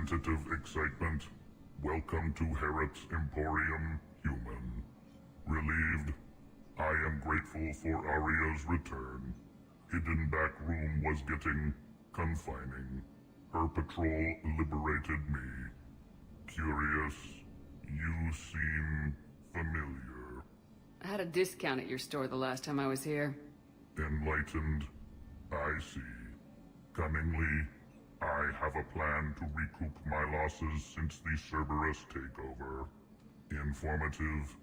tentative excitement. Welcome to Herod's Emporium, human. Relieved, I am grateful for Arya's return. Hidden back room was getting confining. Her patrol liberated me. Curious, you seem familiar. I had a discount at your store the last time I was here. Enlightened, I see. Cunningly, I have a plan to recoup my losses since the Cerberus takeover. Informative,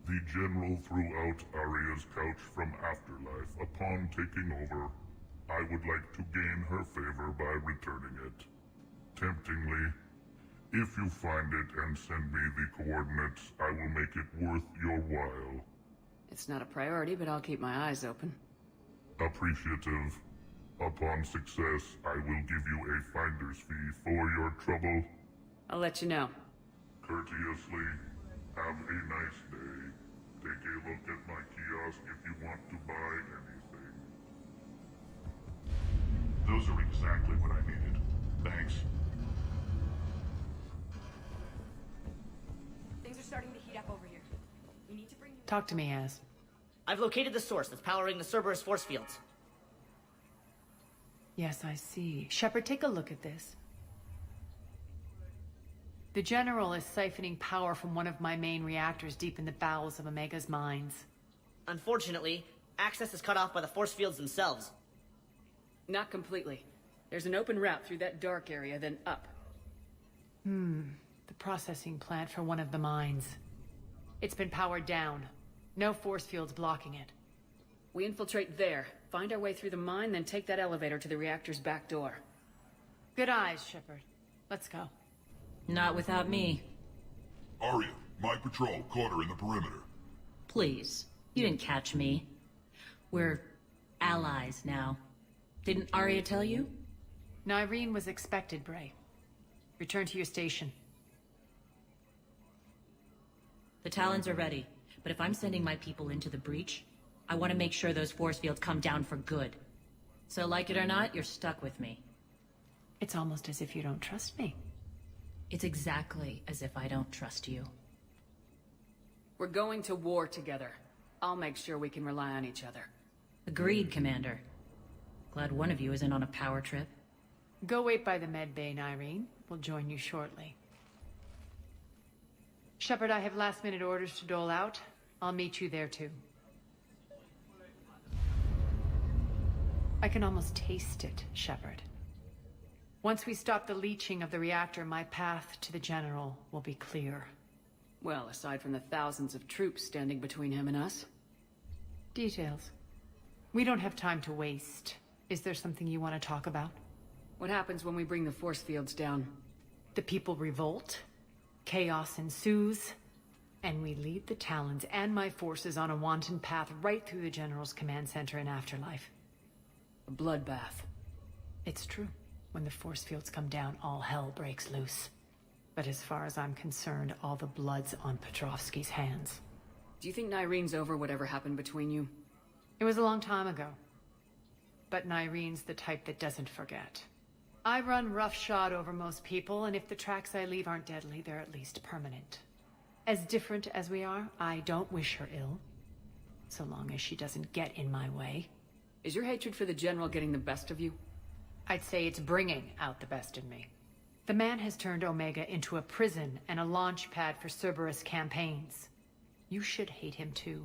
the General threw out Arya's couch from Afterlife upon taking over. I would like to gain her favor by returning it. Temptingly, if you find it and send me the coordinates, I will make it worth your while. It's not a priority, but I'll keep my eyes open. Appreciative. Upon success, I will give you a finder's fee for your trouble. I'll let you know. Courteously, have a nice day. Take a look at my kiosk if you want to buy anything. Those are exactly what I needed. Thanks. Things are starting to heat up over here. We need to bring you... Talk to me, Az. I've located the source that's powering the Cerberus force fields. Yes, I see. Shepard, take a look at this. The General is siphoning power from one of my main reactors deep in the bowels of Omega's mines. Unfortunately, access is cut off by the force fields themselves. Not completely. There's an open route through that dark area, then up. The processing plant for one of the mines. It's been powered down. No force fields blocking it. We infiltrate there, find our way through the mine, then take that elevator to the reactor's back door. Good eyes, Shepard. Let's go. Not without me. Arya, my patrol caught her in the perimeter. Please, you didn't catch me. We're allies now. Didn't Arya tell you? Nyreen was expected, Bray. Return to your station. The Talons are ready, but if I'm sending my people into the breach, I want to make sure those force fields come down for good. So like it or not, you're stuck with me. It's almost as if you don't trust me. It's exactly as if I don't trust you. We're going to war together. I'll make sure we can rely on each other. Agreed, Commander. Glad one of you isn't on a power trip. Go wait by the med bay, Nyreen. We'll join you shortly. Shepard, I have last-minute orders to dole out. I'll meet you there, too. I can almost taste it, Shepard. Once we stop the leaching of the reactor, my path to the General will be clear. Well, aside from the thousands of troops standing between him and us. Details. We don't have time to waste. Is there something you want to talk about? What happens when we bring the force fields down? The people revolt, chaos ensues, and we lead the Talons and my forces on a wanton path right through the General's command center in Afterlife. A bloodbath. It's true. When the force fields come down, all hell breaks loose. But as far as I'm concerned, all the blood's on Petrovsky's hands. Do you think Nyreen's over whatever happened between you? It was a long time ago. But Nyreen's the type that doesn't forget. I run roughshod over most people, and if the tracks I leave aren't deadly, they're at least permanent. As different as we are, I don't wish her ill. So long as she doesn't get in my way. Is your hatred for the General getting the best of you? I'd say it's bringing out the best in me. The man has turned Omega into a prison and a launch pad for Cerberus campaigns. You should hate him too.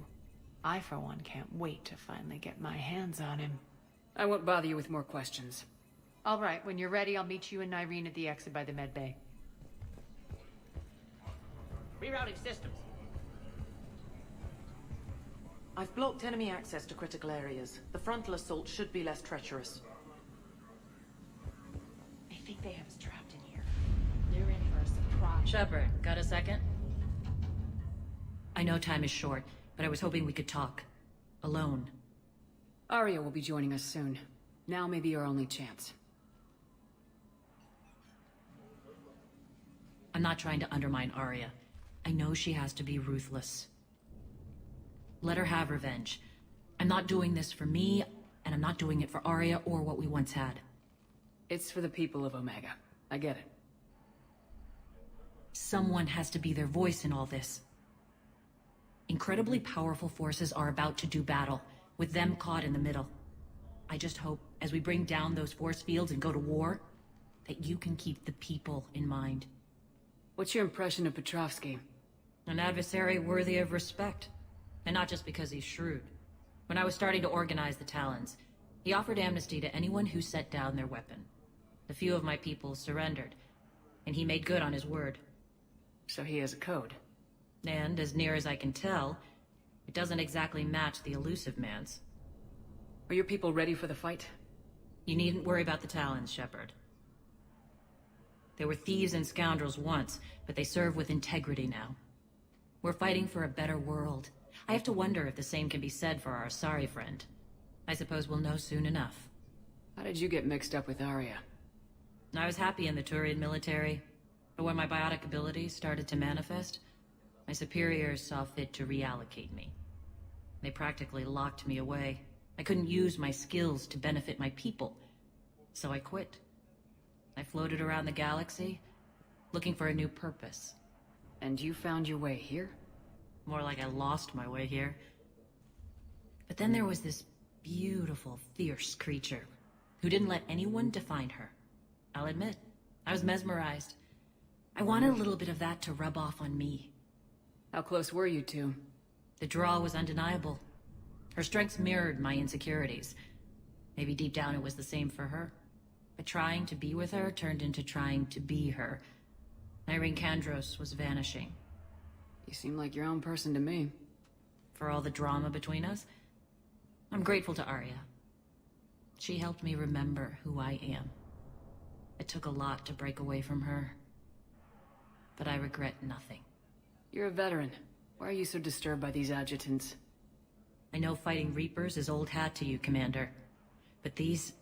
I, for one, can't wait to finally get my hands on him. I won't bother you with more questions. All right, when you're ready, I'll meet you and Nyreen at the exit by the med bay. Rerouting systems. I've blocked enemy access to critical areas. The frontal assault should be less treacherous. I think they have us trapped in here. They're in for a surprise. Shepard, got a second? I know time is short, but I was hoping we could talk. Alone. Arya will be joining us soon. Now may be your only chance. I'm not trying to undermine Arya. I know she has to be ruthless. Let her have revenge. I'm not doing this for me, and I'm not doing it for Arya or what we once had. It's for the people of Omega. I get it. Someone has to be their voice in all this. Incredibly powerful forces are about to do battle, with them caught in the middle. I just hope, as we bring down those force fields and go to war, that you can keep the people in mind. What's your impression of Petrovsky? An adversary worthy of respect. And not just because he's shrewd. When I was starting to organize the Talons, he offered amnesty to anyone who set down their weapon. A few of my people surrendered, and he made good on his word. So he has a code. And, as near as I can tell, it doesn't exactly match the elusive man's. Are your people ready for the fight? You needn't worry about the Talons, Shepard. They were thieves and scoundrels once, but they serve with integrity now. We're fighting for a better world. I have to wonder if the same can be said for our Asari friend. I suppose we'll know soon enough. How did you get mixed up with Arya? I was happy in the Turian military, but when my biotic abilities started to manifest, my superiors saw fit to reallocate me. They practically locked me away. I couldn't use my skills to benefit my people, so I quit. I floated around the galaxy, looking for a new purpose. And you found your way here? More like I lost my way here. But then there was this beautiful, fierce creature who didn't let anyone define her. I'll admit, I was mesmerized. I wanted a little bit of that to rub off on me. How close were you two? The draw was undeniable. Her strengths mirrored my insecurities. Maybe deep down it was the same for her. But trying to be with her turned into trying to be her. Irene Kandros was vanishing. You seem like your own person to me. For all the drama between us, I'm grateful to Arya. She helped me remember who I am. It took a lot to break away from her. But I regret nothing. You're a veteran. Why are you so disturbed by these adjutants? I know fighting Reapers is old hat to you, Commander. But these...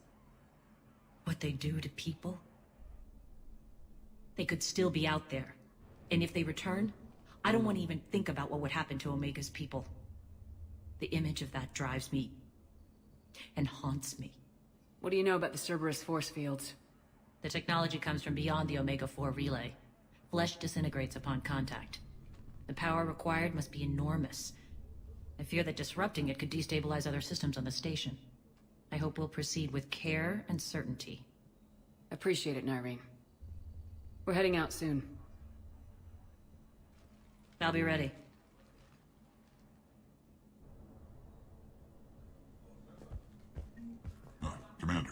what they do to people? They could still be out there. And if they return, I don't want to even think about what would happen to Omega's people. The image of that drives me... and haunts me. What do you know about the Cerberus force fields? The technology comes from beyond the Omega-4 relay. Flesh disintegrates upon contact. The power required must be enormous. I fear that disrupting it could destabilize other systems on the station. I hope we'll proceed with care and certainty. Appreciate it, Nyreen. We're heading out soon. I'll be ready. Commander.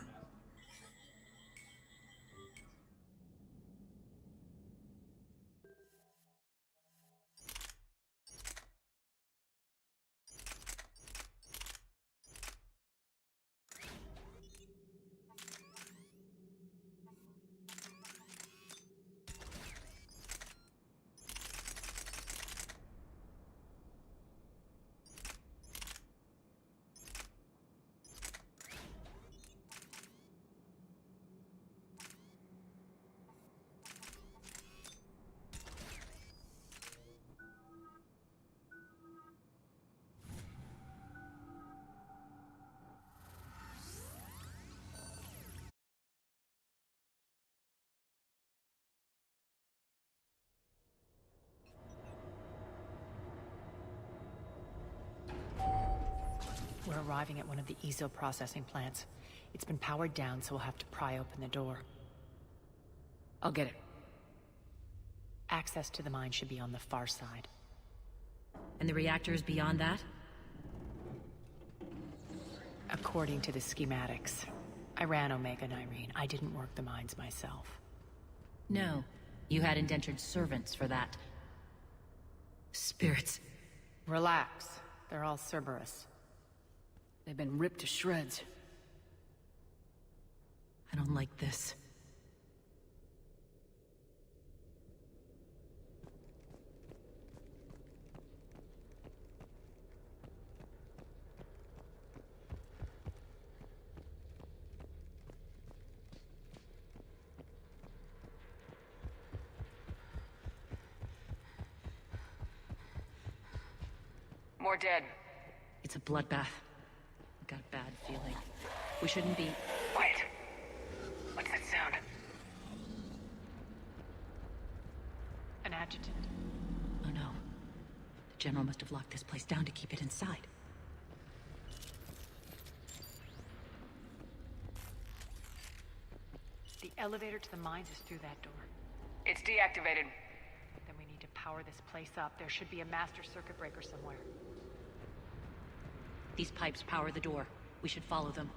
We're arriving at one of the ESO processing plants. It's been powered down, so we'll have to pry open the door. I'll get it. Access to the mine should be on the far side. And the reactors beyond that? According to the schematics. I ran Omega, Nyreen. I didn't work the mines myself. No. You had indentured servants for that. Spirits. Relax. They're all Cerberus. They've been ripped to shreds. I don't like this. More dead. It's a bloodbath. Got a bad feeling. We shouldn't be... Quiet. What's that sound? An General must have locked this place down to keep it inside. The elevator to the mines is through that door. It's deactivated. Then we need to power this place up. There should be a master circuit breaker somewhere. These pipes power the door. We should follow them.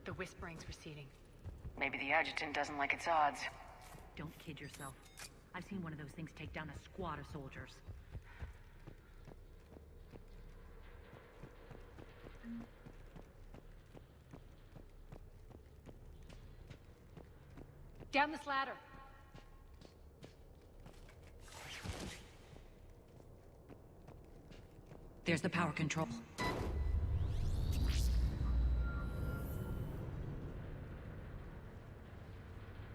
The whispering's receding. Maybe the adjutant doesn't like its odds. Don't kid yourself. I've seen one of those things take down a squad of soldiers. Down this ladder! There's the power control.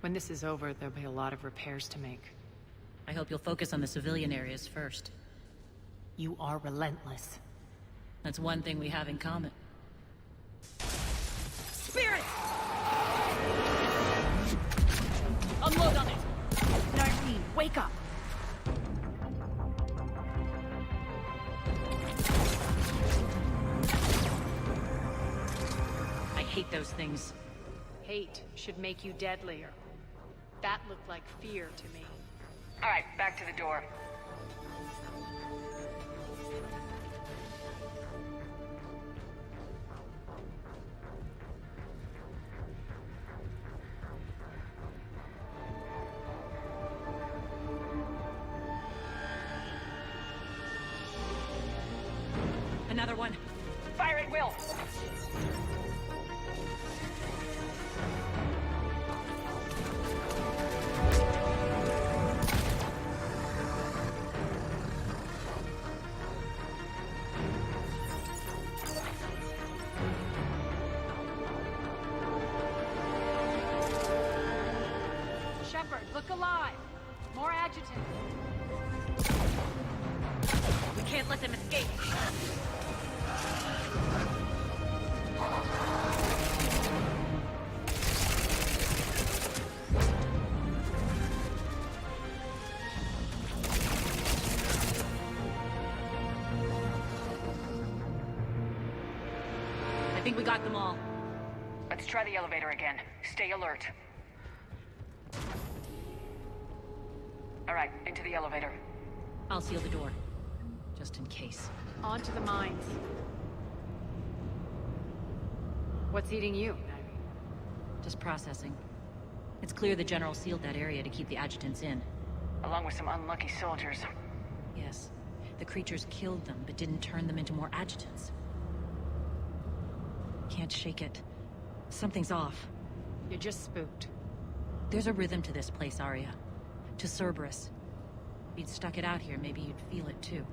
When this is over, there'll be a lot of repairs to make. I hope you'll focus on the civilian areas first. You are relentless. That's one thing we have in common. Spirit! Unload on it! Nyreen, wake up! I hate those things. Hate should make you deadlier. That looked like fear to me. All right, back to the door. Another one. Fire at will! Shepard, look alive! More adjutants! We can't let them escape. I think we got them all. Let's try the elevator again. Stay alert. All right, into the elevator. I'll seal the door. Just in case. On to the mines. What's eating you, Nyreen? Just processing. It's clear the General sealed that area to keep the adjutants in. Along with some unlucky soldiers. Yes. The creatures killed them, but didn't turn them into more adjutants. Can't shake it. Something's off. You're just spooked. There's a rhythm to this place, Arya. To Cerberus. If you'd stuck it out here, maybe you'd feel it too.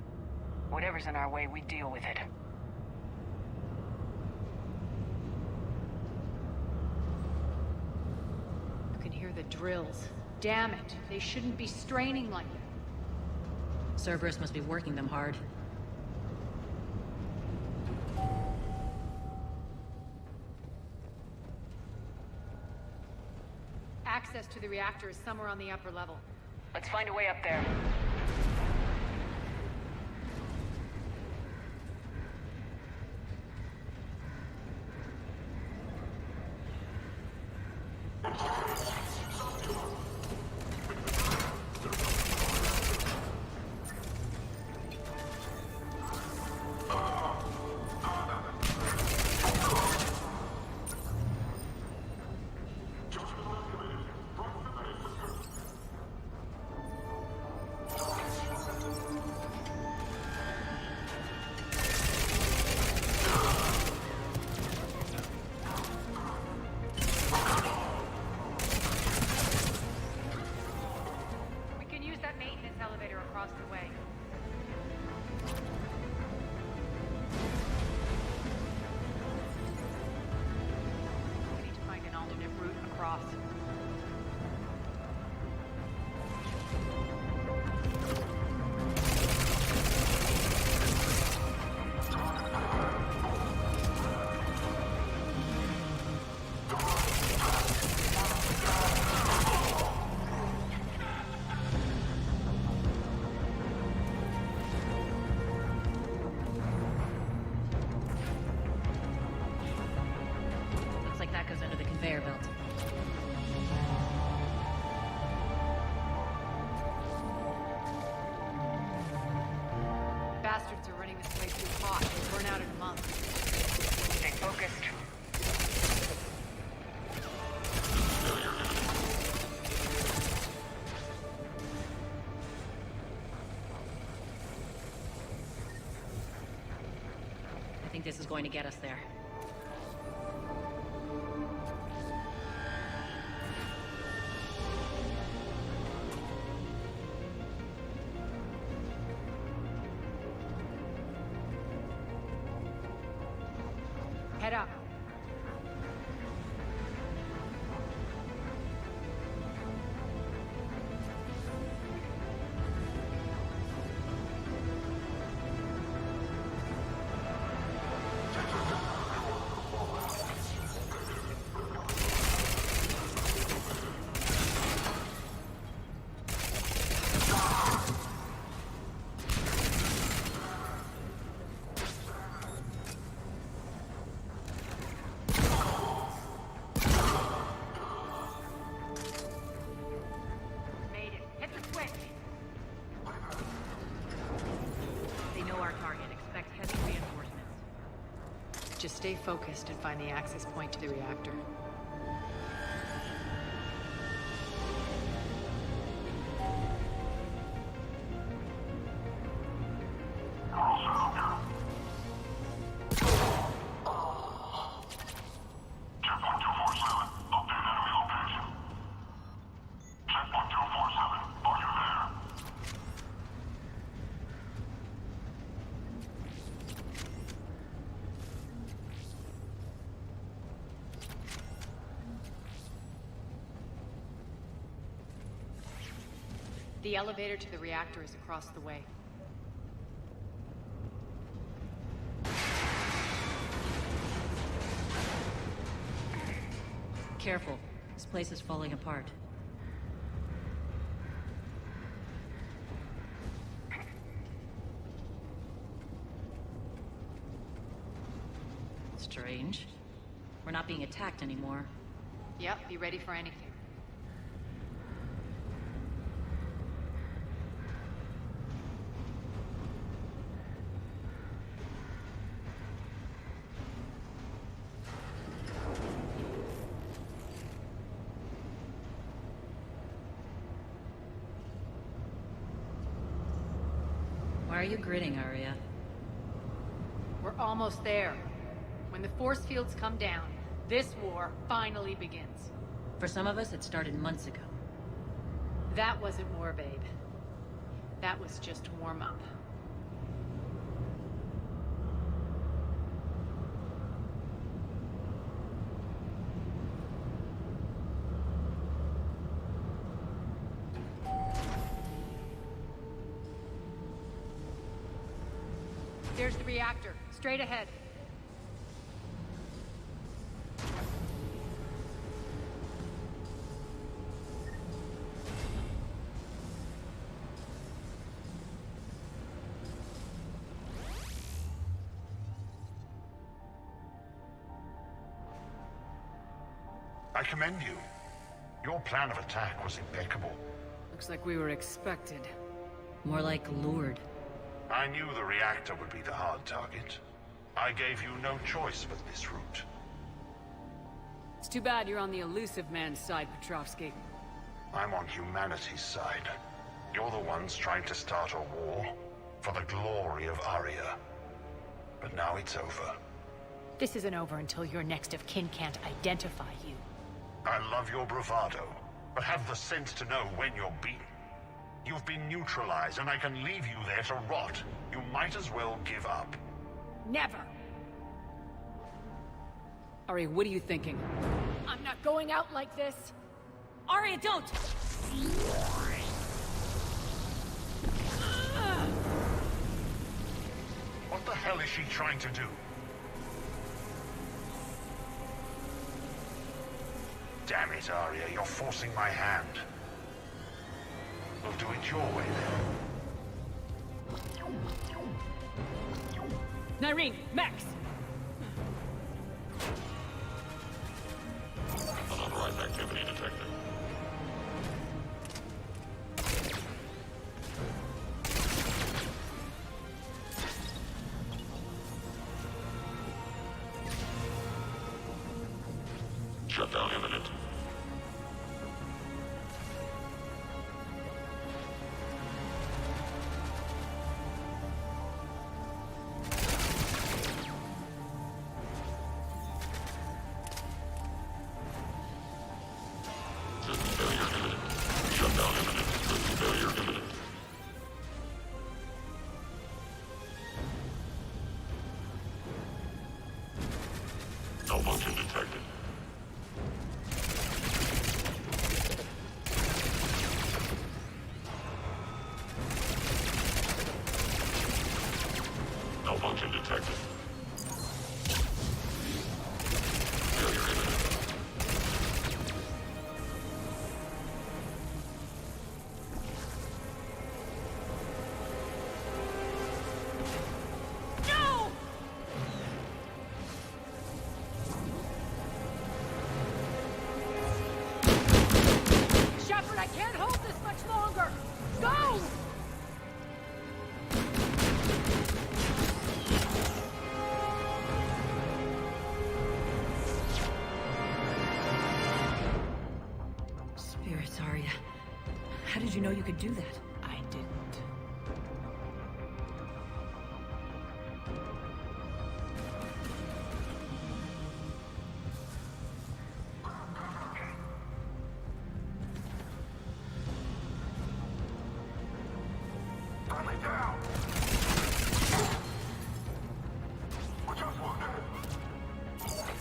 Whatever's in our way, we deal with it. You can hear the drills. Damn it, they shouldn't be straining like that. Cerberus must be working them hard. Access to the reactor is somewhere on the upper level. Let's find a way up there. conveyor belt. Bastards are running this place too hot. They'll burn out in a month. Stay focused. I think this is going to get us there. Head up. Made it. Hit the switch. They know our target. Expect heavy reinforcements. Just stay focused and find the access point to the reactor. The elevator to the reactor is across the way. Careful. This place is falling apart. Strange. We're not being attacked anymore. Yep, be ready for anything. Why are you grinning, Arya? We're almost there. When the force fields come down, this war finally begins. For some of us, it started months ago. That wasn't war, babe. That was just warm-up. There's the reactor, straight ahead. I commend you. Your plan of attack was impeccable. Looks like we were expected. More like lured. I knew the reactor would be the hard target. I gave you no choice but this route. It's too bad you're on the elusive man's side, Petrovsky. I'm on humanity's side. You're the ones trying to start a war for the glory of Arya. But now it's over. This isn't over until your next of kin can't identify you. I love your bravado, but have the sense to know when you're beaten. You've been neutralized, and I can leave you there to rot. You might as well give up. Never! Ari, what are you thinking? I'm not going out like this! Arya, don't! What the hell is she trying to do? Damn it, Arya, you're forcing my hand. We'll do it your way, then. Nyreen, Max! Shutdown imminent. System failure imminent. Shutdown imminent. System failure imminent. Malfunction detected. Malfunction detected. Failure imminent. Shepard, I can't hold this much longer! Go! Spirits, Arya. How did you know you could do that? I didn't.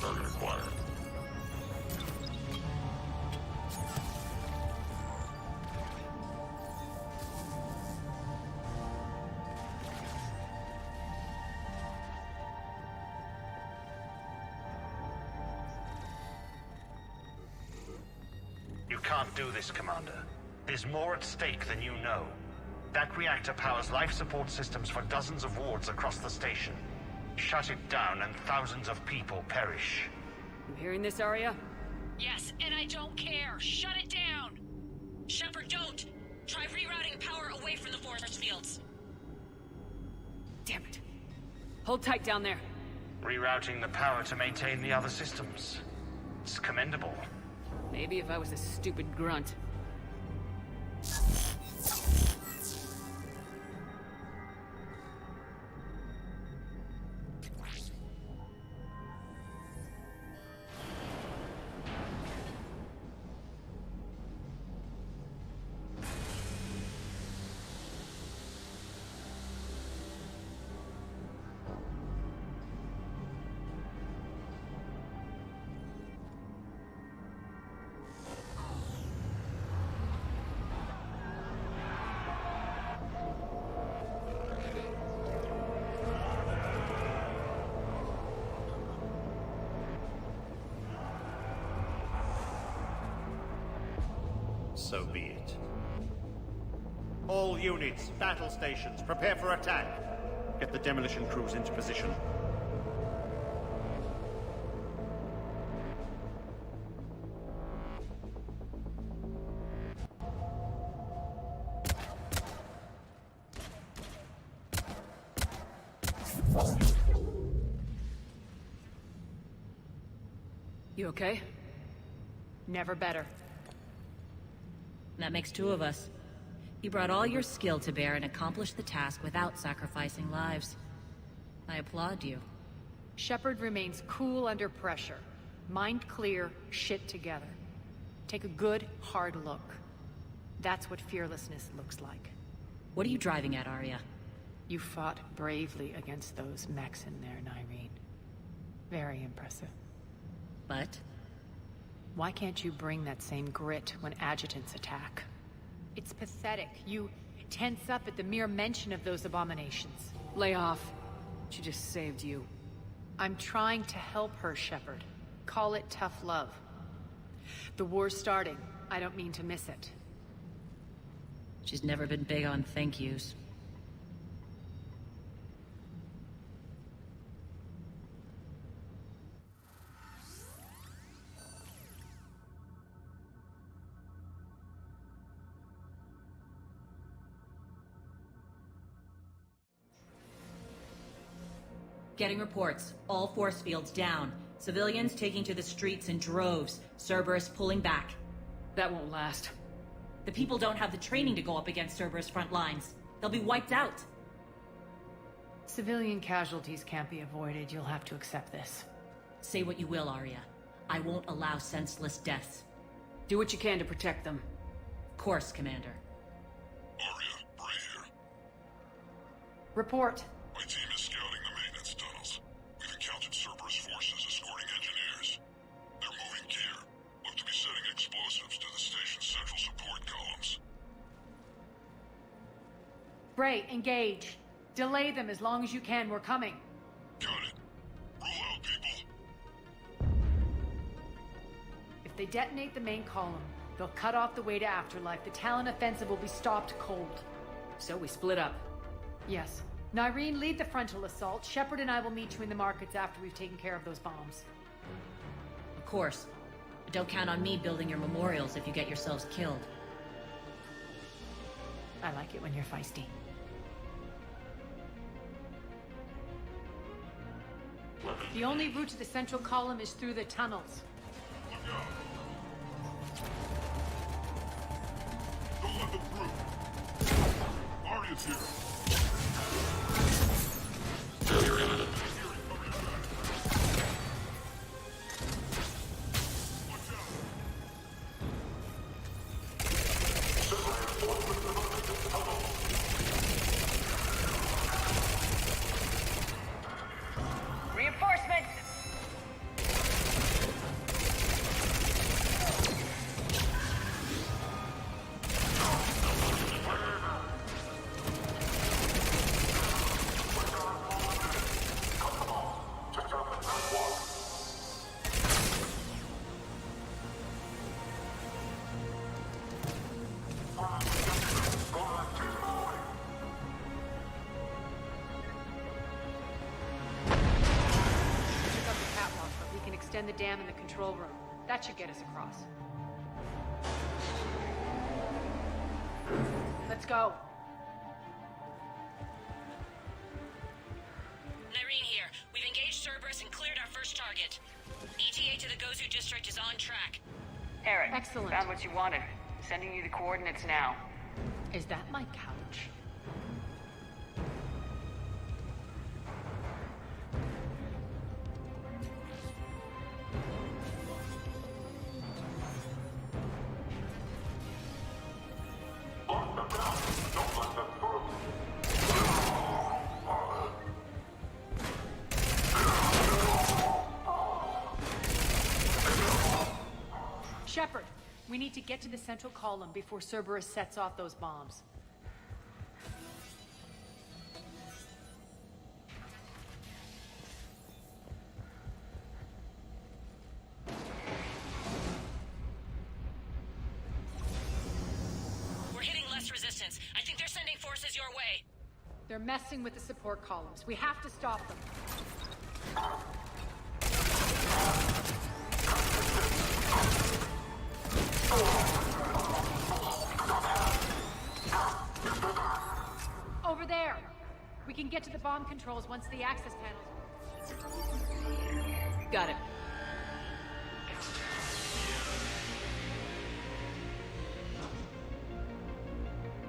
Target acquired. You can't do this, Commander. There's more at stake than you know. That reactor powers life support systems for dozens of wards across the station. Shut it down and thousands of people perish. You hearing this, Arya? Yes, and I don't care. Shut it down! Shepard, don't! Try rerouting power away from the force fields. Damn it. Hold tight down there. Rerouting the power to maintain the other systems. It's commendable. Maybe if I was a stupid grunt. So be it. All units, battle stations, prepare for attack. Get the demolition crews into position. You okay? Never better. That makes two of us. You brought all your skill to bear and accomplished the task without sacrificing lives. I applaud you. Shepard remains cool under pressure. Mind clear, shit together. Take a good, hard look. That's what fearlessness looks like. What are you driving at, Arya? You fought bravely against those mechs in there, Nyreen. Very impressive. But? Why can't you bring that same grit when adjutants attack? It's pathetic. You tense up at the mere mention of those abominations. Lay off. She just saved you. I'm trying to help her, Shepard. Call it tough love. The war's starting. I don't mean to miss it. She's never been big on thank yous. Getting reports. All force fields down. Civilians taking to the streets in droves. Cerberus pulling back. That won't last. The people don't have the training to go up against Cerberus front lines. They'll be wiped out. Civilian casualties can't be avoided. You'll have to accept this. Say what you will, Arya. I won't allow senseless deaths. Do what you can to protect them. Of course, Commander. Arya, Bray here. Report. My team is scouting the maintenance tunnels. We've encountered Cerberus forces escorting engineers. They're moving gear. Look to be setting explosives to the station's central support columns. Bray, engage. Delay them as long as you can. We're coming. Got it. Roll out, people. If they detonate the main column, they'll cut off the way to Afterlife. The Talon offensive will be stopped cold. So we split up. Yes. Nyreen, lead the frontal assault. Shepard and I will meet you in the markets after we've taken care of those bombs. Of course. But don't count on me building your memorials if you get yourselves killed. I like it when you're feisty. The only route to the central column is through the tunnels. Don't let them through. Arya's here. Reinforcements! Extend the dam in the control room. That should get us across. Let's go. Nyreen here. We've engaged Cerberus and cleared our first target. ETA to the Gozu district is on track. Eric, Excellent. found what you wanted. Sending you the coordinates now. Is that my couch? Shepard, we need to get to the central column before Cerberus sets off those bombs. We're hitting less resistance. I think they're sending forces your way. They're messing with the support columns. We have to stop them. Over there! We can get to the bomb controls once the access panels... Got it.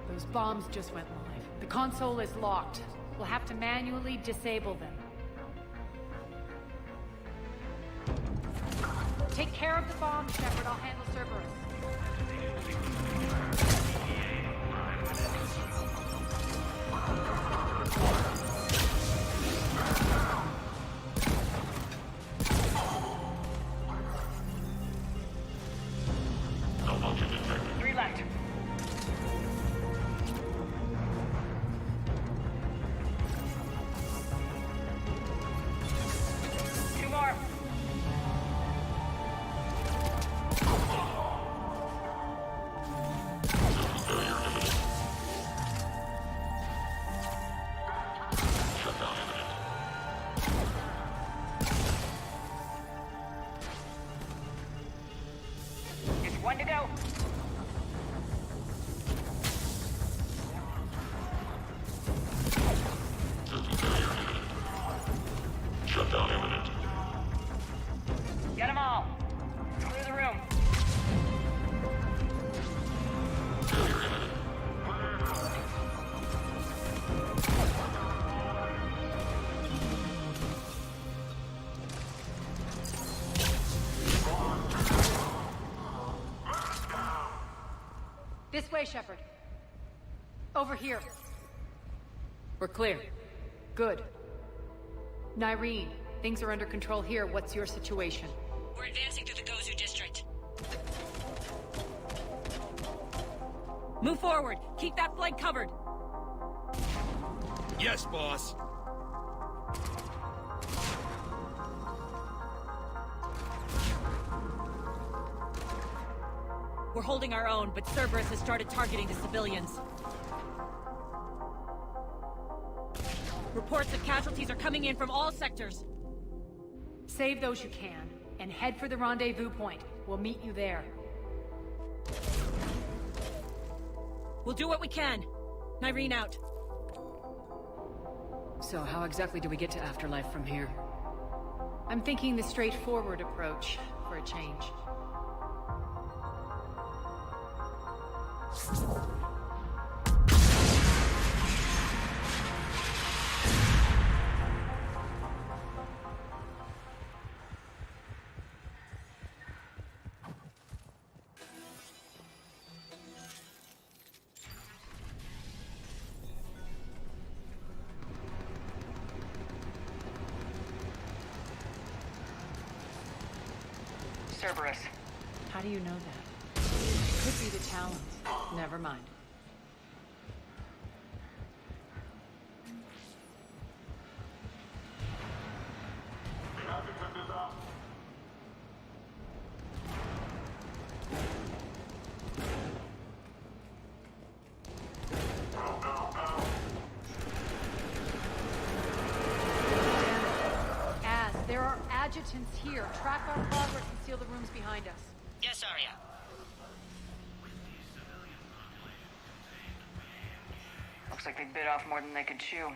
Those bombs just went live. The console is locked. We'll have to manually disable them. Take care of the bomb, Shepard. I'll handle Cerberus. Three left. Two more. Just one to go. This way, Shepard. Over here. We're clear. Good. Nyreen, things are under control here. What's your situation? We're advancing through the Gozu district. Move forward. Keep that flank covered. Yes, boss. We're holding our own, but Cerberus has started targeting the civilians. Reports of casualties are coming in from all sectors. Save those you can, and head for the rendezvous point. We'll meet you there. We'll do what we can. Nyreen out. So how exactly do we get to Afterlife from here? I'm thinking the straightforward approach, for a change. Cerberus. How do you know that? Could be the Talons. Never mind. There are adjutants here. Track our progress and seal the rooms behind us. Yes, Arya. Looks like they bit off more than they could chew.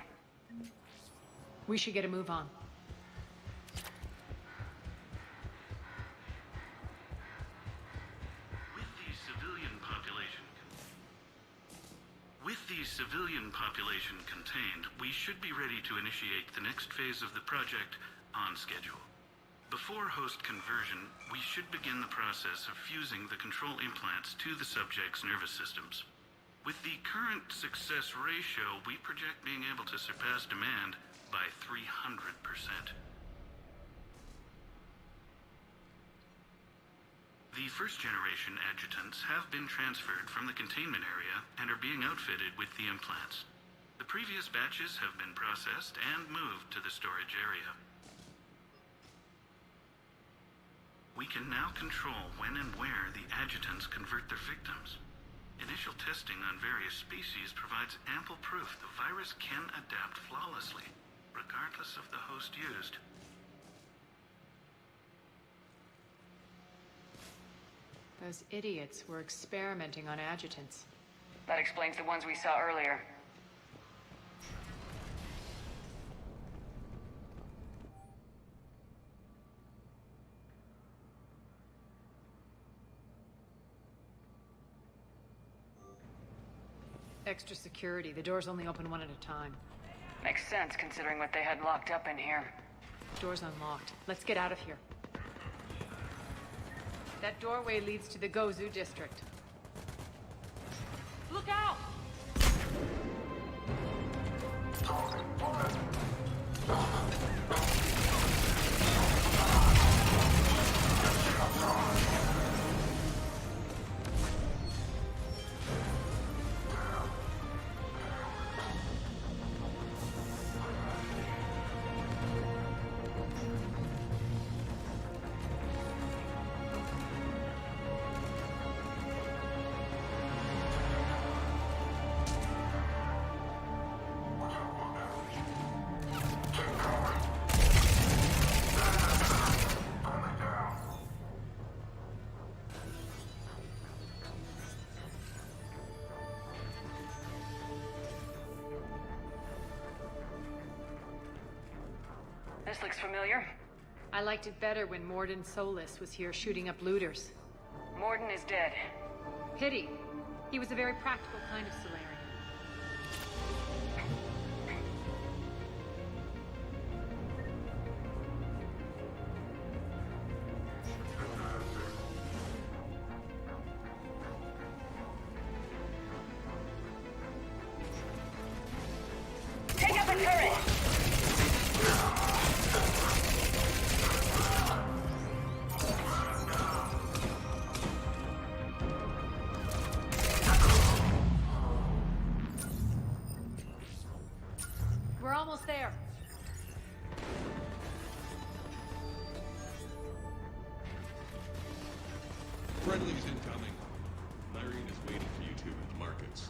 We should get a move on. With the civilian population contained, we should be ready to initiate the next phase of the project on schedule. Before host conversion, we should begin the process of fusing the control implants to the subject's nervous systems. With the current success ratio, we project being able to surpass demand by 300%. The first-generation adjutants have been transferred from the containment area and are being outfitted with the implants. The previous batches have been processed and moved to the storage area. We can now control when and where the adjutants convert their victims. Initial testing on various species provides ample proof the virus can adapt flawlessly, regardless of the host used. Those idiots were experimenting on adjutants. That explains the ones we saw earlier. Extra security. The doors only open one at a time. Makes sense, considering what they had locked up in here. Door's unlocked. Let's get out of here. That doorway leads to the Gozu district. Look out! This looks familiar. I liked it better when Morden Solis was here shooting up looters. Morden is dead. Pity. He was a very practical kind of Solarian. Almost there. Friendly's incoming. Irene is waiting for you two at the markets.